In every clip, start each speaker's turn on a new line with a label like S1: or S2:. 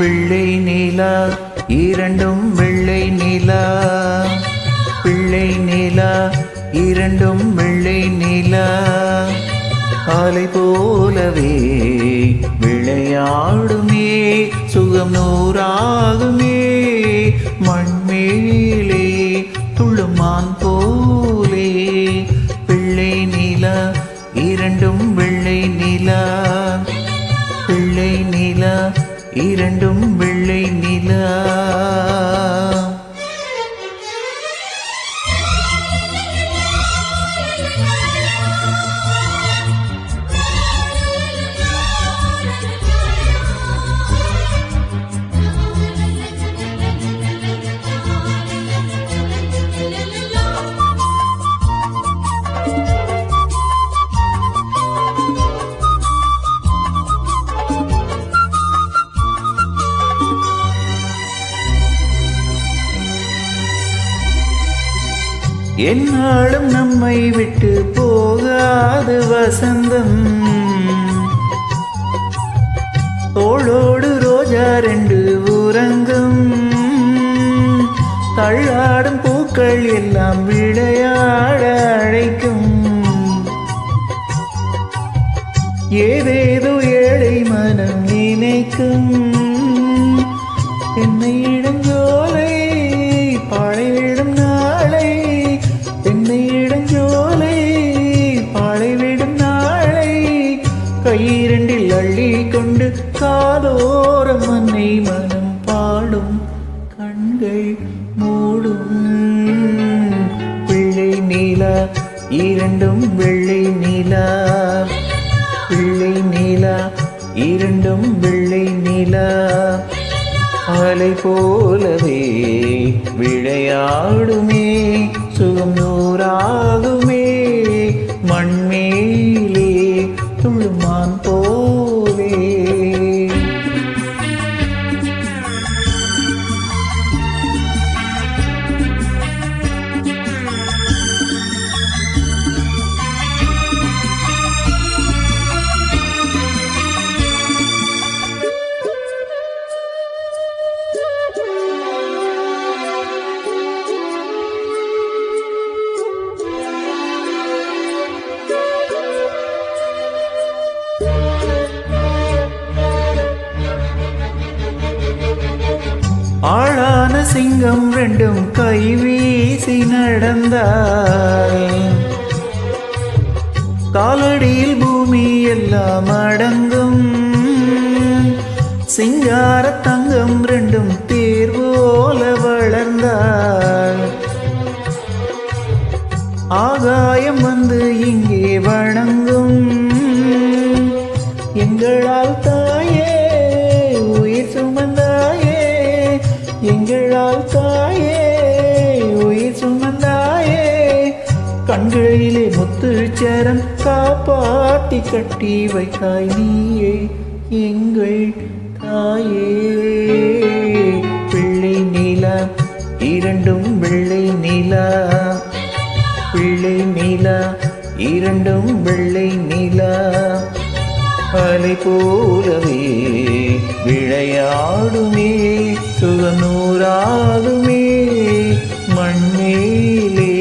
S1: பிள்ளை நிலா இரண்டும் வெள்ளை நிலா, பிள்ளை நிலா இரண்டும் வெள்ளை நிலா, காலை போலவே விளையாடுமே சுகம் நூறாகுமே, மண்மேலே துள்ளுமான் போலே. பிள்ளை நிலா இரண்டும் வெள்ளை நிலா, பிள்ளை நிலா இரண்டும் வெள்ளை நிலா. என்னாலும் நம்மை விட்டு போகாது வசந்தம், தோளோடு ரோஜா ரெண்டு உறங்கும், தள்ளாடும் பூக்கள் எல்லாம் விளையாட அழைக்கும், ஏதேதோ ஏழை மனம் நினைக்கும். என்னை இளஞ்சோலை பாழைவிடும் நாளை, என்னை இளஞ்சோலை பாழைவிடும் நாளை, கையிரண்டில் அள்ளி கொண்டு காதோரம் மண்ணை மனம் பாடும் கண்கள் மூடும். பிள்ளை நிலா இரண்டும் வெள்ளை நிலா, பிள்ளை நிலா இரண்டும் வெள்ளை நிலா, அலை போலவே விளையாடுமே சுகம் நூறாகுமே, மண்மேலே துள்ளுமான் போலே. ஆளான சிங்கம் ரெண்டும் கை வீசி நடந்தால், காலடியில் பூமி எல்லாம் அடங்கும், சிங்கார தங்கம் ரெண்டும் தேர் போல வளர்ந்தால், ஆகாயம் வந்து இங்கே வணங்கும். எங்களால் தாயே உயிர் சுமந்தாயே, எங்களால் தாயே உயிர் சுமந்தாயே, கண்களிலே முத்துச்சரம் காப்பாட்டி கட்டி வைத்தாய் நீயே எங்கள் தாயே. பிள்ளை நிலா இரண்டும் வெள்ளை நிலா, பிள்ளை நிலா இரண்டும் வெள்ளை நிலா, அலை போலவே விளையாடுமே சுகநூறாகுமே, மண்மேலே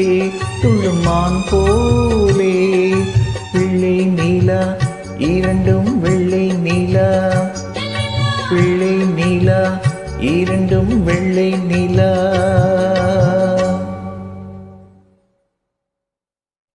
S1: துள்ளுமான் போலே. பிள்ளை நிலா இரண்டும் வெள்ளை நிலா, பிள்ளை நிலா இரண்டும் வெள்ளை நிலா.